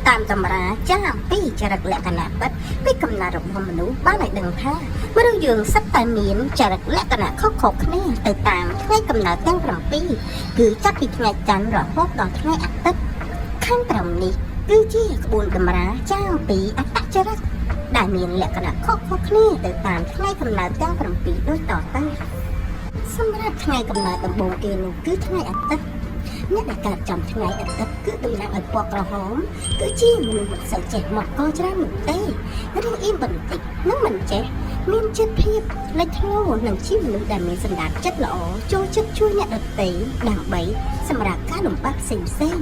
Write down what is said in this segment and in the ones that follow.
តាមតម្រាចាស់អំពីចរិតលក្ខណៈពិតពីកំណត់របស់មនុស្សបានឲ្យដឹងថាមនុស្សយើងសិតតែមានចរិតលក្ខណៈខុសៗគ្នាទៅតាមថ្ងៃកំណើតទាំង7គឺចាប់ពីថ្ងៃច័ន្ទរហូតដល់ថ្ងៃអាទិត្យខាងក្រោមនេះគឺជាក្បួនតម្រាចាស់អំពីអត្តចរិតដែលមានលក្ខណៈខុសៗគ្នាទៅតាមថ្ងៃកំណើតទាំង7ដូចតទៅសម្រាប់ថ្ងៃកំណើតដំបូងគេនោះគឺថ្ងៃអាទិត្យអ្នកដែលកើតចំថ្ងៃអាទិត្យគឺតំណាងឲ្យពណ៌ក្រហមគឺជាមនុស្សមិនសូវចេះមកកច្រើននោះទេរឿងអ៊ីមបន្តិចនឹងមិនចេះមានចិត្តភាពលេចធ្លោនិងជាមនុស្សដែលមានសណ្ដាប់ចិត្តល្អចូលចិត្តជួយអ្នកដទៃដើម្បីសម្រាប់ការលំបាកផ្សេងៗ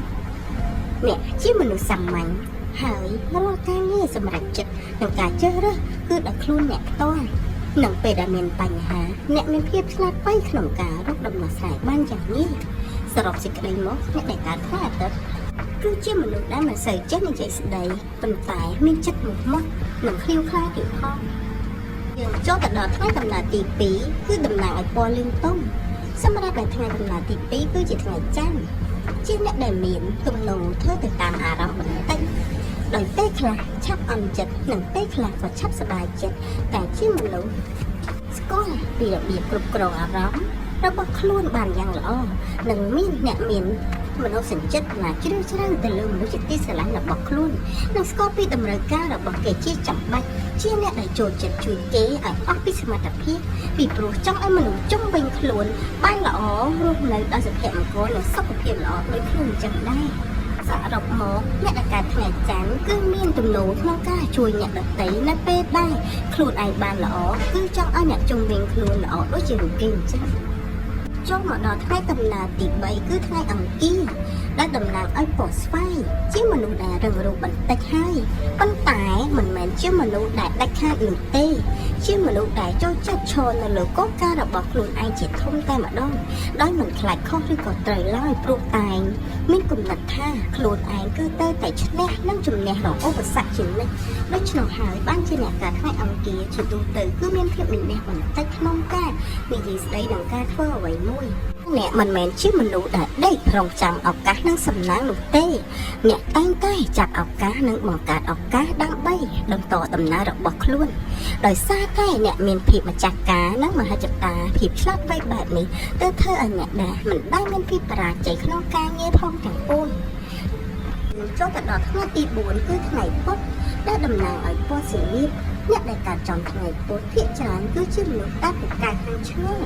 អ្នកជាមនុស្សសាមញ្ញហើយរាល់ការងារសម្រាប់ចិត្តនិងការជ្រើសរើសគឺដោយខ្លួនអ្នកផ្ទាល់និងពេលដែលមានបញ្ហាអ្នកមានភាពឆ្លាតវៃក្នុងការរកដំណោះស្រាយបានយ៉ាងងាយសរុបសេចក្តីមកអ្នកដែលកើតថ្ងៃអាទិត្យគឺជាមនុស្សដែលមិនសូវចេះនិយាយស្ដីប៉ុន្តែមានចិត្តមុតមាត់និងខៀវខ្លាទៀតផងយើងចូលទៅដល់ថ្ងៃកំណើតទី2គឺតំណាងឲ្យពណ៌លឿងទុំសម្រាប់តែថ្ងៃកំណើតទី2គឺជាថ្ងៃច័ន្ទជាអ្នកដែលមានទំនោរធ្វើទៅតាមអារម្មណ៍បន្តិចដោយពេលខ្លះឆាប់អន់ចិត្តនិងពេលខ្លះក៏ឆាប់សប្បាយចិត្តតែជាមនុស្សស្គាល់ពីរបៀបគ្រប់គ្រងអារម្មណ៍របស់ខ្លួនបានយ៉ាងល្អនិងអ្នកមានមនោសញ្ចិត្តណាជ្រាលជ្រៅទៅលើមនុស្សជាទីស្រឡាញ់របស់ខ្លួននិងស្គាល់ពីតម្រូវការរបស់គេជាចាំបាច់ជាអ្នកដែលចូលចិត្តជួយគេឲ្យអស់ពីសមត្ថភាពពីព្រោះចង់ឲ្យមនុស្សជុំវិញខ្លួនបានល្អរស់នៅដោយសុភមង្គលនិងសុខភាពល្អដូចខ្លួនចឹងដែរសរុបមកអ្នកដែលកើតថ្ងៃច័ន្ទគឺមានទំនោរក្នុងការជួយអ្នកដទៃនៅពេលដែលខ្លួនឯងបានល្អគឺចង់ឲ្យអ្នកជុំវិញខ្លួនល្អដូចជារូបគេអញ្ចឹងចូលមកដល់ថ្ងៃកំណើតទី3គឺថ្ងៃអង្គារដែលតំណាងឲ្យពណ៌ស្វាយជាមនុស្សដែលរឹងរូសបន្តិចហើយប៉ុន្តែមិនមែនជាមនុស្សដែលដាច់ខាតនោះទេជាមនុស្សដែលចូលចិត្តឈរនៅលើគោលការណ៍របស់ខ្លួនឯងជាធំតែម្ដងដោយមិនខ្លាចខុសឬក៏ត្រូវឡើយព្រោះតែមានគំនិតថាខ្លួនឯងគឺទៅតែឈ្នះនិងជំនះរកឧបសគ្គជានិច្ចដូច្នោះហើយបានជាអ្នកកើតថ្ងៃអង្គារជាទូទៅគឺមានភាពមានះបន្តិចក្នុងការនិយាយស្ដីនិងការធ្វើអ្វីមួយអ្នកមិនមែនជាមនុស្សដែលដេករងចាំឱកាសនិងសំណាងនោះទេអ្នកតែងតែចាប់ឱកាសនិងបង្កើតឱកាសដើម្បីបន្តដំណើររបស់ខ្លួនដោយសារតែអ្នកមានភាពម្ចាស់ការនិងមហិច្ឆតាភាពឆ្លាតវៃបែបនេះទៅធ្វើឲ្យអ្នកដែលមិនដែលមានភាពបរាជ័យក្នុងការងារផងទាំងពួងនឹងចូលទៅដល់ថ្ងៃទី4គឺថ្ងៃពុធដែលតំណាងឲ្យពណ៌សៀលៀបអ្នកដែលកើតចំថ្ងៃពុធភាគច្រើនគឺជាមនុស្សដែលពូកែខាងឆ្ងាយ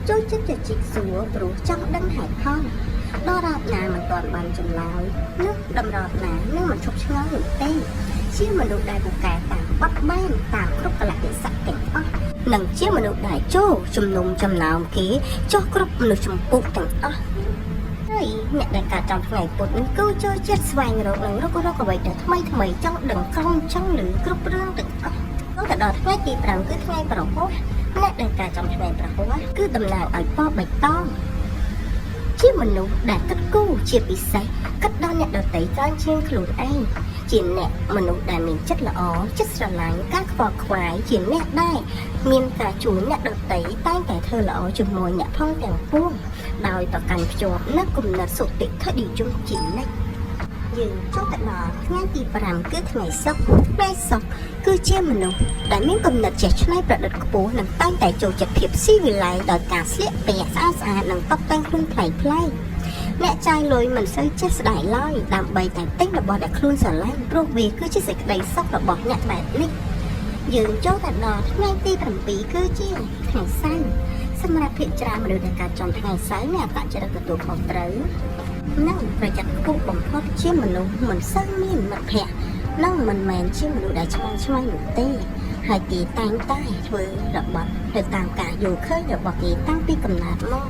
ចូលចិត្តជជែកសួរព្រោះចង់ដឹងហេតុផលដរាបណាមិនទាន់បានចម្លើយនោះតម្រូវណានឹងមិនឈប់ឆ្ងល់នោះទេជាមនុស្សដែលពូកែតាមបត់បែនតាមគ្រប់កលៈទេសៈទាំងអស់និងជាមនុស្សដែលចូលជំនុំចំណោមគេចោះគ្រប់មនុស្សចម្ពោះទាំងអស់ហើយអ្នកដែលកើតចំថ្ងៃពុធនេះគឺចូលចិត្តស្វែងរកនិងរកអ្វីដែលថ្មីចង់ដឹងក្រំចង់ឮគ្រប់រឿងទាំងអស់ទៅដល់ថ្ងៃទី5គឺថ្ងៃប្រហោះអ្នកដែលកើតចំថ្ងៃប្រហោះគឺតំណាងឲ្យពណ៌បៃតងជាមនុស្សដែលគិតគូរជាពិសេសគិតដល់អ្នកដទៃច្រើនជាងខ្លួនឯងជាអ្នកមនុស្សដែលមានចិត្តល្អចិត្តស្រឡាញ់ការខ្វល់ខ្វាយជាអ្នកដែលមានការជួយអ្នកដទៃតែងតែធ្វើល្អជាមួយអ្នកផងទាំងពួងដោយប្រកាន់ភ្ជាប់នូវគំនិតសុតិធនិយមជានិច្ចយើងចូលទៅដល់ថ្ងៃទី5គឺថ្ងៃសុក្រថ្ងៃសុក្រគឺជាមនុស្សដែលមានគំនិតចេះច្នៃប្រឌិតខ្ពស់និងតែងតែចូលចិត្តភាពស៊ីវិល័យដោយការស្លៀកពាក់ស្អាតនិងតុបតែងខ្លួនប្លែកៗអ្នកចាយលុយមិនសូវចេះស្ដាយឡើយដើម្បីតែទិញរបស់ដែលខ្លួនស្រឡាញ់ព្រោះវាគឺជាសេចក្តីសុខរបស់អ្នកបែបនេះយើងចូលទៅដល់ថ្ងៃទី7គឺជាថ្ងៃសៅរ៍សម្រាប់ភាគច្រើនមនុស្សដែលកើតចំថ្ងៃសៅរ៍មានអត្តចរិតទទួលខុសត្រូវនិងប្រយ័ត្នខ្ពស់បំផុតជាមនុស្សមិនសូវមានមិត្តភក្តិនិងមិនមែនជាមនុស្សដែលឆ្ងាយនោះទេហើយគេតែងតែធ្វើរបត់ទៅតាមការយល់ឃើញរបស់គេតាំងពីកំណើតមក